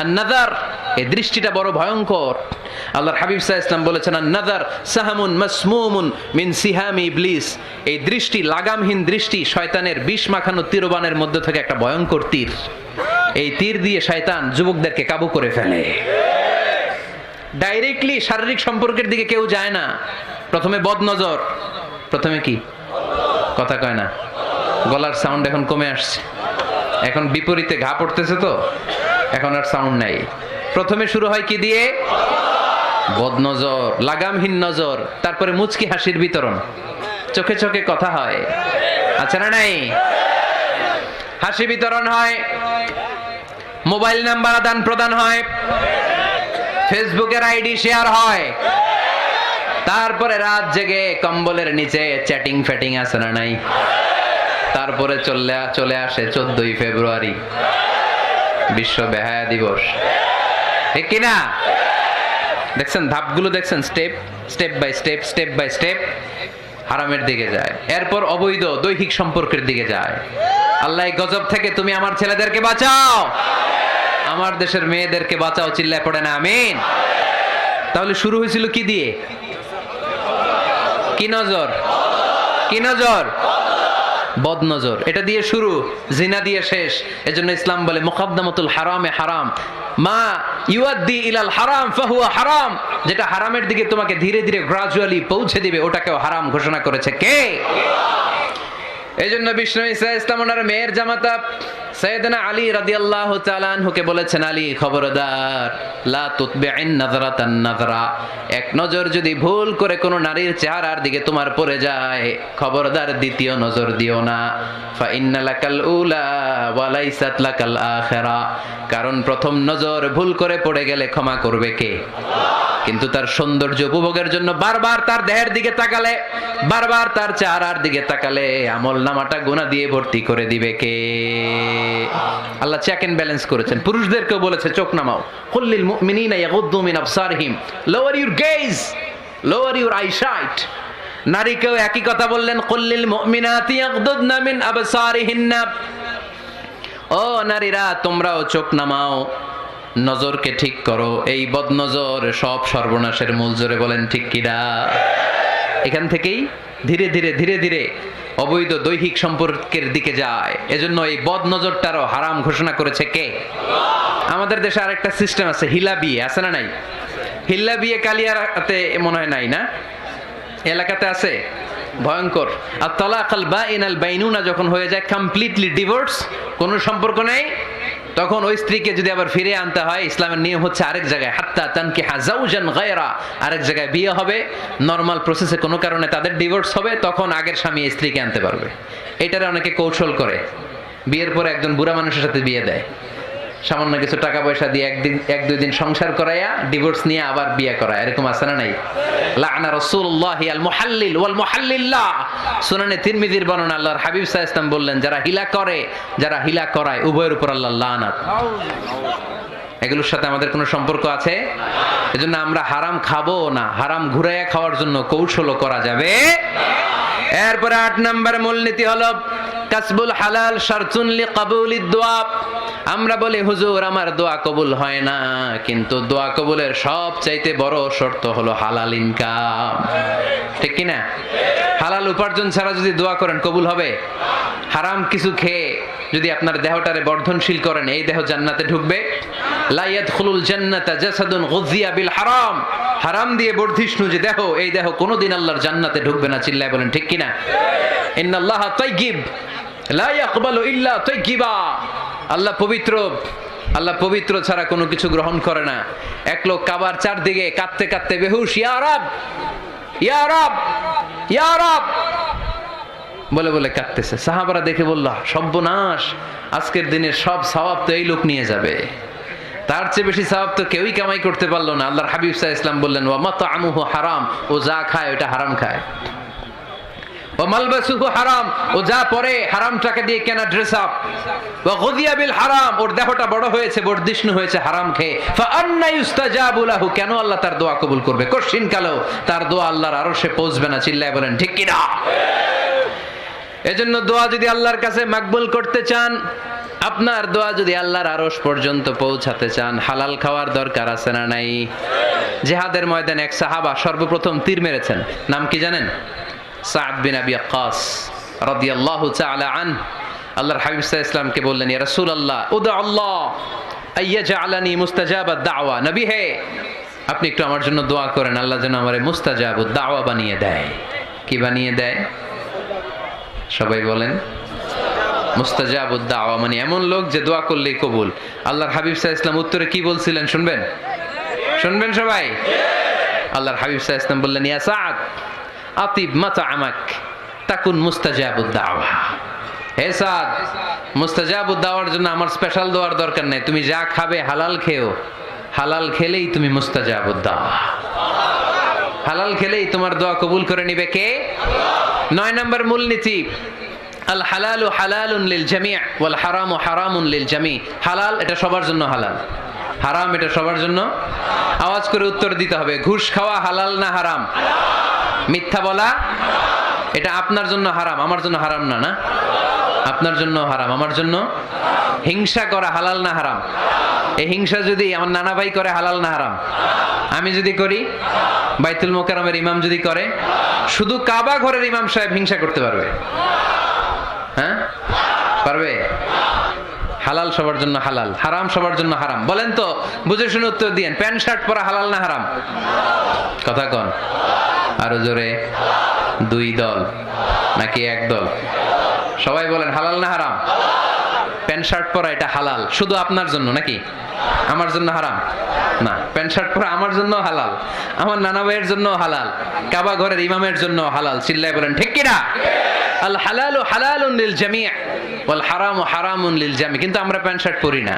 আন-নাযার, এই দৃষ্টিটা বড় ভয়ঙ্কর। আল্লাহর হাবিব সাল্লাল্লাহু আলাইহি ওয়াসাল্লাম বলেছেন, আন-নাযার সাহামুন মাসমুমুন মিন সিহামি ইবলিস। এই দৃষ্টি, লাগামহীন দৃষ্টি, শয়তানের বিষ মাখানো তীরবানের মধ্যে থেকে একটা ভয়ঙ্কর তীর। এই তীর দিয়ে শয়তান যুবকদেরকে কাবু করে ফেলে। ডাইরেক্টলি শারীরিক সম্পর্কের দিকে কেউ যায় না। প্রথমে বদনজর, প্রথমে কি কথা কয় না, গলার সাউন্ড এখন কমে আসছে, এখন বিপরীতে ঘা পড়তেছে, তো এখন আর সাউন্ড নাই। প্রথমে শুরু হয় কি দিয়ে? বদনজর, লাগামহীন নজর। তারপরে মুচকি হাসির বিতরণ, চোখে চোখে কথা হয়, আচ্ছা না নাই? হাসি বিতরণ হয়, মোবাইল নাম্বার আদান প্রদান হয়, ফেসবুকের আইডি শেয়ার হয়, তারপরে রাত জেগে কম্বলের নিচে চ্যাটিং ফ্যাটিং আছে না নাই? তারপরে চলে আসে 14ই ফেব্রুয়ারি, বিশ্ব বেহায়া দিবস, ঠিক কিনা? দেখছেন ধাপগুলো, দেখছেন স্টেপ বাই স্টেপ হারামের দিকে যায়। এরপর অবৈধ দৈহিক সম্পর্কের দিকে যায়। আল্লাহ এই গজব থেকে তুমি আমার ছেলেদেরকে বাঁচাও, আমার দেশের মেয়েদেরকে বাঁচাও, চিল্লায় পড়ে না আমিন। তাহলে শুরু হয়েছিল কি দিয়ে? কি নজর? কি নজর? বদনজর। এটা দিয়ে শুরু, জিনা দিয়ে শেষ। এজন্য ইসলাম বলে মুকাদ্দামাতুল হারামে হারাম, মা ইউআদ্দি ইলাল হারাম ফাহুয়া হারাম। যেটা হারামের দিকে তোমাকে ধীরে ধীরে গ্রাজুয়ালি পৌঁছে দিবে, ওটাকেও হারাম ঘোষণা করেছে কে? এজন্য বিষ্ণু ঈসা ইসলাম ওনার মেয়ের জামাতা সাইয়েদনা আলী রাদিয়াল্লাহু তাআলা আনহুকে বলেছেন, আলী খবরদার, লা তুতবি'ইন নাযরাতান নাযরা, এক নজর যদি ভুল করে কোনো নারীর চেহারার দিকে তোমার পড়ে যায়, খবরদার দ্বিতীয় নজর দিও না। ফা ইন্না লাকাল উলা ওয়া লাইসাত লাকাল আখিরা, কারণ প্রথম নজর ভুল করে পড়ে গেলে ক্ষমা করবে কে? কিন্তু তার সৌন্দর্য উপভোগের জন্য বারবার তার দেহের দিকে তাকালে, বারবার তার চেহারার দিকে তাকালে আমল নামাটা গুনাহ দিয়ে ভর্তি করে দিবে কে? আল্লাহ চেক এন্ড ব্যালেন্স করেছেন। পুরুষদেরকেও বলেছে চোখ নামাও, কুল্লিল মুমিনিনা ইয়াগুদ্দু মিন আবসারিহিম, lower your gaze, lower your eyesight. নারীকেও একই কথা বললেন, কুল্লিল মুমিনাতি ইয়াগুদ্দুনা মিন আবসারিহিন্না, ও নারীরা তোমরাও চোখ নামাও, নজরকে ঠিক করো। এই বদনজর সব সর্বনাশের মূল। জোরে বলেন ঠিক কিনা? এখান থেকেই ধীরে ধীরে ধীরে ধীরে অবৈধ দৈহিক সম্পর্কের দিকে যায়। এজন্য এই বদনজরটারও হারাম ঘোষণা করেছে কে? আমাদের দেশে আরেকটা সিস্টেম আছে, হিলা বিয়ে, আছে না নাই? হিল্লা বিয়ে কালিয়াতে মনে হয় নাই না? এলাকাতে আছে, ভয়ঙ্কর। আর তালাকাল বাইনাল বাইনুনা যখন হয়ে যায় কমপ্লিটলি ডিভোর্স, কোনো সম্পর্ক নেই, তখন ওই স্ত্রীকে যদি আবার ফিরে আনতে হয়, ইসলামের নিয়ম হচ্ছে আরেক জায়গায়, হাত্তা তানকিহা যাওজান গায়রা, আরেক জায়গায় বিয়ে হবে, নরমাল প্রসেসে কোনো কারণে তাদের ডিভোর্স হবে, তখন আগের স্বামী স্ত্রীকে আনতে পারবে। এটারে অনেকে কৌশল করে, বিয়ের পরে একজন বুড়া মানুষের সাথে বিয়ে দেয়, সামান্য কিছু টাকা পয়সা দিয়ে এক দুই দিন সংসার করাইয়া ডিভোর্স নিয়ে আবার বিয়ে করায়। এরকম আছে না নাই? লাআনা রাসূলুল্লাহি আল মুহাল্লিল ওয়াল মুহাল্লিল্লাহ, সুনানে তিরমিজির বর্ণনা, আল্লাহর হাবিব সাল্লাল্লাহু আলাইহি ওয়াসাল্লাম বললেন, যারা হিলা করে, যারা হিলা করায়, উভয়ের উপর আল্লাহর লানাত। এগুলোর সাথে আমাদের কোনো সম্পর্ক আছে? এজন্য আমরা হারাম খাবো না, হারাম ঘুরাইয়া খাওয়ার জন্য কৌশলও করা যাবে। এরপরে 8 নম্বর মূলনীতি হলো কাসবুল হালাল শারতুন লিকাবুলিদ দুআ। আমরা বলি হুজুর আমার দোয়া কবুল হয় না, কিন্তু দোয়া কবুলের সবচাইতে বড় শর্ত হলো হালাল ইনকাম, ঠিক কি না? হালাল উপার্জন ছাড়া যদি দোয়া করেন কবুল হবে? হারাম কিছু খেয়ে যদি আপনার দেহটারে বর্ধনশীল করেন, এই দেহ জান্নাতে ঢুকবে? লা ইয়াদখুলুল জান্নাতা জাসাদুন গুযিয়া বিল হারাম, হারাম দিয়ে বর্ধিষ্ণু যে দেহ, এই দেহ কোনোদিন আল্লাহর জান্নাতে ঢুকবে না। চিল্লায় বলেন ঠিক কি না? ইন্নাল্লাহা তাইয়্যিব লা ইয়াকবালু ইল্লা তাইয়্যিবা, আল্লাহ পবিত্র, আল্লাহ পবিত্র ছাড়া কোনো কিছু গ্রহণ করে না। এক লোক কাবার চারদিকে কাঁদতে কাঁদতে বেহুশ, ইয়া রাব ইয়া রাব ইয়া রাব বলে বলে কাঁদতেছে। সাহাবারা দেখে বলল, সর্বনাশ, আজকের দিনের সব সওয়াব তো এই লোক নিয়ে যাবে, তার চেয়ে বেশি সওয়াব তো কেউই কামাই করতে পারলো না। আল্লাহর হাবিব সাল্লাল্লাহু আলাইহি ওয়াসাল্লাম বললেন, ওয়া মাতআমুহু হারাম, ও যা খায় ওটা হারাম খায়, ওয়া মালবাসুহু হারাম, ও যা পরে হারাম টাকা দিয়ে কেনা ড্রেস আপ, ওয়া গুযিয়া বিল হারাম, ওর দেহটা বড় হয়েছে, বর্ধিষ্ণু হয়েছে হারাম খেয়ে, ফা আন্না ইউস্তাজাবু লাহু, কেন আল্লাহ তার দোয়া কবুল করবে? কঠিন কালেও তার দোয়া আল্লাহর আরশে পৌঁছবে না। চিল্লায় বলেন ঠিক কি না? এজন্য দোয়া যদি আল্লাহর কাছে মাকবুল করতে চান, আপনার দোয়া যদি আল্লাহর আরশ পর্যন্ত পৌঁছাতে চান, হালাল খাওয়ার দরকার আছে না নাই? জিহাদের ময়দানে এক সাহাবা সর্বপ্রথম তীর মেরেছেন, নাম কি জানেন? সাদ বিন আবি ওয়াক্কাস রাদিয়াল্লাহু তাআলা আনহু। আল্লাহর হাবিব সাল্লাল্লাহু আলাইহি ওয়াসাল্লামকে বললেন, ইয়া রাসূলুল্লাহ উদা আল্লাহ আইয়াজআলানি মুস্তাজাবাদ দাওয়া। নবী হে, আপনি একটু আমার জন্য দোয়া করেন, আল্লাহ যেন আমারে মুস্তাজাবুদ দাওয়া বানিয়ে দেয়। কি বানিয়ে দেয়? সবাই বলেন মুস্তাজাবুদ দাওয়া, মানে এমন লোক যে দোয়া করলেই কবুল। আল্লাহর হাবিব সাল্লাল্লাহু আলাইহি ওয়াসাল্লাম উত্তরে কি বলছিলেন শুনবেন? শুনবেন সবাই? আল্লাহর হাবিব সাল্লাল্লাহু আলাইহি ওয়াসাল্লাম বললেন, ইয়া সাদ আতিব মাতআমাক তাকুন মুস্তাজাবুদ দাওয়া। হে সাদ, মুস্তাজাবুদ দাওয়ার জন্য আমার স্পেশাল দোয়ার দরকার নাই, তুমি যা খাবে হালাল খেও, হালাল খেলেই তুমি মুস্তাজাবুদ দাওয়া। হালাল খেলেই তোমার দোয়া কবুল করে নিবে কে? 9 নম্বর মূলনীতি, আল হালালু হালালুন লিল জামি' ওয়াল হারামু হারামুন লিল জামি'। হালাল এটা সবার জন্য হালাল, হারাম এটা সবার জন্য। আওয়াজ করে উত্তর দিতে হবে, ঘুষ খাওয়া হালাল না হারাম? মিথ্যা বলা এটা আপনার জন্য হারাম, আমার জন্য হারাম না? না, আপনার জন্য হারাম, আমার জন্য। হিংসা করা হালাল না হারাম? এই হিংসা যদি আমার নানা ভাই করে হালাল না হারাম? আমি যদি করি, বাইতুল মোকাররমের ইমাম যদি করে, শুধু কাবা ঘরের ইমাম সাহেব হিংসা করতে পারবে? হ্যাঁ পারবে? হালাল সবার জন্য হালাল, হারাম সবার জন্য হারাম। বলেন তো, বুঝে শুনে উত্তর দিয়েন, প্যান্ট শার্ট পরা হালাল না হারাম? কথা কন আরো জোরে। 2 দল নাকি 1 দল? সবাই বলেন হালাল না হারাম? প্যান্ট শার্ট পরা এটা হালাল শুধু আপনার জন্য নাকি? আমার জন্য হারাম না। প্যান্ট শার্ট পরা আমার জন্য হালাল, আমার নানা ভাইয়ের জন্য হালাল, কাবা ঘরের ইমামের জন্য হালাল। চিল্লায় বলেন ঠিক কিনা? আল হালালু হালালুন লিল জামি' ওয়াল হারামু হারামুন লিল জামি'। কিন্তু আমরা প্যান্ট শার্ট পরি না।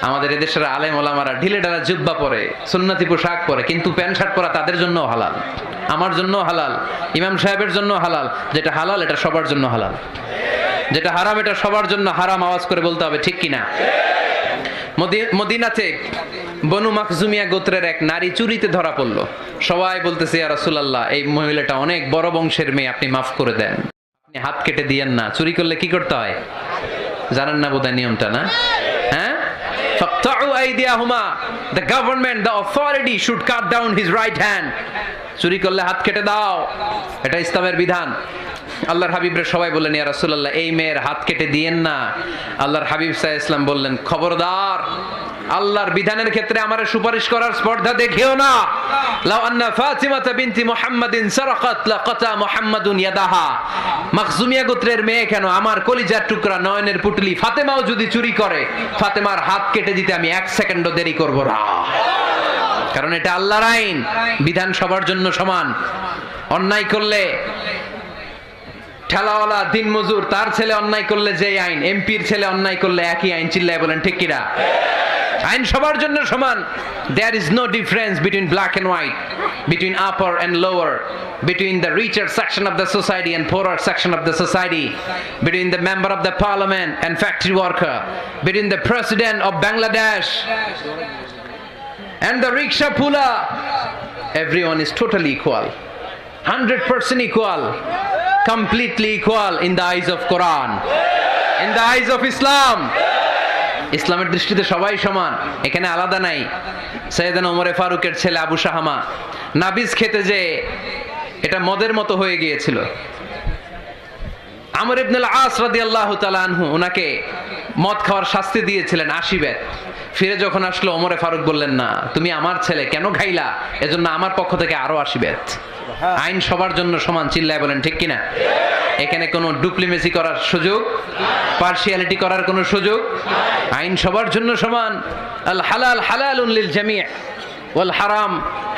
আমাদের এদেশের আলেম ওলামারা ঢিলে ঢালা জুব্বা পরে, সুন্নতি পোশাক পরে, কিন্তু প্যান্ট শার্ট পরা তাদের জন্য হালাল, আমার জন্য হালাল, ইমাম সাহেবের জন্য হালাল। যেটা হালাল এটা সবার জন্য হালাল, যেটা হারাম এটা সবার জন্য হারাম। আওয়াজ করে বলতে হবে ঠিক কিনা? মদিনাতে বনু মাখজুমিয়া গোত্রের এক নারী চুরিতে ধরা পড়ল। সবাই বলতেছে, ইয়া রাসূলুল্লাহ, এই মহিলাটা অনেক বড় বংশের মেয়ে, আপনি মাফ করে দেন, আপনি হাত কেটে দিয়েন না। চুরি করলে কি করতে হয় জানেন না বোধহয় নিয়মটা? না, হ্যাঁ, ফাকতাউ আইদিয়াহুমা, the government, the authority should cut down his right hand. চুরি করলে হাত কেটে দাও, এটা ইসলামের বিধান। আল্লাহর হাবিবরে সবাই বললেন, ইয়া রাসূলুল্লাহ, এই মেয়ের হাত কেটে দিয়েন না। আল্লাহর হাবিব সাল্লাল্লাহু আলাইহি ওয়াসাল্লাম বললেন, খবরদার, আল্লাহর বিধানের ক্ষেত্রে আমারে সুপারিশ করার স্পর্ধা দেখিও না। লাউ আন্না ফাতিমাতা বিনতি মুহাম্মাদিন সারাকাত লাকাতা মুহাম্মাদুন ইয়াদাহা। মাখজুমিয়া গোত্রের মেয়ে কেন, আমার কলিজার টুকরা নয়নের পুটলি ফাতেমাও যদি চুরি করে, ফাতেমার হাত কেটে দিতে আমি 1 সেকেন্ডও দেরি করব না। কারণ এটা আল্লাহর আইন, বিধান সবার জন্য সমান। অন্যায় করলে ঠেলাওয়ালা দিনমজুর তার ছেলে অন্যায় করলে যে আইন, এমপির ছেলে অন্যায় করলে একই আইন। চিল্লায় বলেন ঠিক কিনা? আইন সবার জন্য সমান। There is no difference between black and white, between upper and lower, between the richer section of the society and poorer section of the society, between the member of the parliament and factory worker, between the president of Bangladesh and the rickshaw puller. Everyone is totally equal, 100% equal, completely equal in the eyes of Quran, in the eyes of Islam. ইসলামের দৃষ্টিতে সবাই সমান, এখানে আলাদা নাই। সাইয়েদনা ওমর ফারুকের ছেলে আবু শাহামা নাবিজ খেতে যে এটা মদের মতো হয়ে গিয়েছিল। আমর ইবনে আল আস রাদিয়াল্লাহু তাআলা আনহু ওনাকে মদ খাওয়ার শাস্তি দিয়েছিলেন 80 বেত। ফিরে যখন আসলো, ওমরে ফারুক বললেন, না, তুমি আমার ছেলে কেন খাইলা, এজন্য আমার পক্ষ থেকে আরো 80 বেত। আইন সবার জন্য সমান। চিল্লায় বলেন ঠিক কিনা? এখানে কোনো ডুপ্লিমেসি করার সুযোগ, পার্সিয়ালিটি করার কোনো সুযোগ? আইন সবার জন্য সমান। আল হালাল হালালুন লিল জামি' ওয়াল হারাম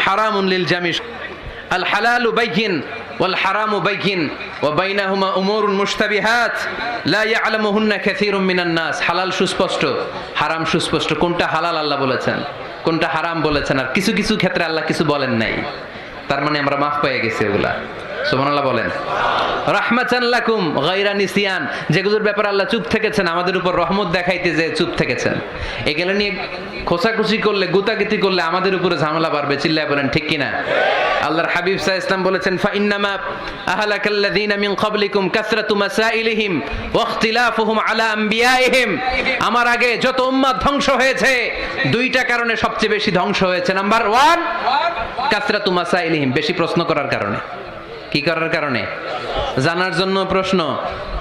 হারামুন লিল জামি'। আল হালালু বাইয়িন ওয়াল হারামু বাইয়িন ওয়া বাইনাহুমা উমুরুন মুশতাবিহাত লা ইয়ালামুহুন্না কাসীরুম মিনান নাস। হালাল সুস্পষ্ট, হারাম সুস্পষ্ট। কোনটা হালাল আল্লাহ বলেছেন, কোনটা হারাম বলেছেন, আর কিছু কিছু ক্ষেত্রে আল্লাহ কিছু বলেন নাই। তার মানে আমরা মাফ পেয়ে গেছি ওগুলা। সুবহানাল্লাহ বলেন। রাহমাতান লাকুম গায়রা নিসিয়ান, যেগুলোর ব্যাপারে আল্লাহ চুপ থেকেছেন, আমাদের উপর রহমত দেখাইতে যে চুপ থেকেছেন। এগুলো নিয়ে খোসাখুশি করলে, গুতাগুতি করলে আমাদের উপরে ঝামেলা বাড়বে। চিল্লায় বলেন ঠিক কিনা? আল্লাহর হাবিব সাল্লাল্লাহু আলাইহি ওয়াসাল্লাম বলেছেন, ফাইন্নামা আহলাকাল্লাযীনা মিন ক্বাবলিকুম কাসরাতু মাসাইলিহিম ওয়া ইখতিলাফুহুম আলা আমবিয়াইহিম। আমার আগে যত উম্মাত ধ্বংস হয়েছে, দুইটা কারণে সবচেয়ে বেশি ধ্বংস হয়েছে। নাম্বার 1, কাসরাতু মাসাইলিহিম, বেশি প্রশ্ন করার কারণে। কি করার কারণে? জানার জন্য প্রশ্ন,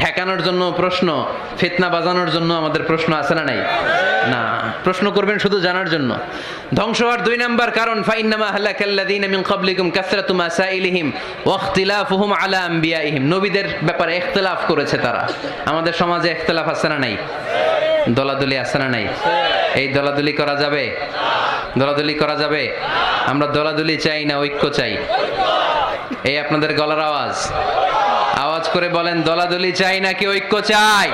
ঠেকানোর জন্য প্রশ্ন, ফিতনা বাজানোর জন্য আমাদের প্রশ্ন আছে না নাই? না, প্রশ্ন করবেন শুধু জানার জন্য। ধ্বংস হওয়ার 2 নাম্বার কারণ, ফাইন্নামা আহলাকাল্লাযীনা মিন ক্বাবলিকুম কাসরাতু মাসাইলিহিম ওয়া ইখতিলাফুহুম আলা আমবিয়াইহিম। নবীদের ব্যাপারে ইখতিলাফ করেছে তারা। আমাদের সমাজে ইখতিলাফ আছে না নাই? দলাদলি আছে না নাই? এই দলাদলি করা যাবে? দলাদলি করা যাবে? আমরা দলাদলি চাই না ঐক্য চাই? এই আপনাদের গলার আওয়াজ, আওয়াজ করে বলেন, দলাদলি চাই নাকি ঐক্য চাই?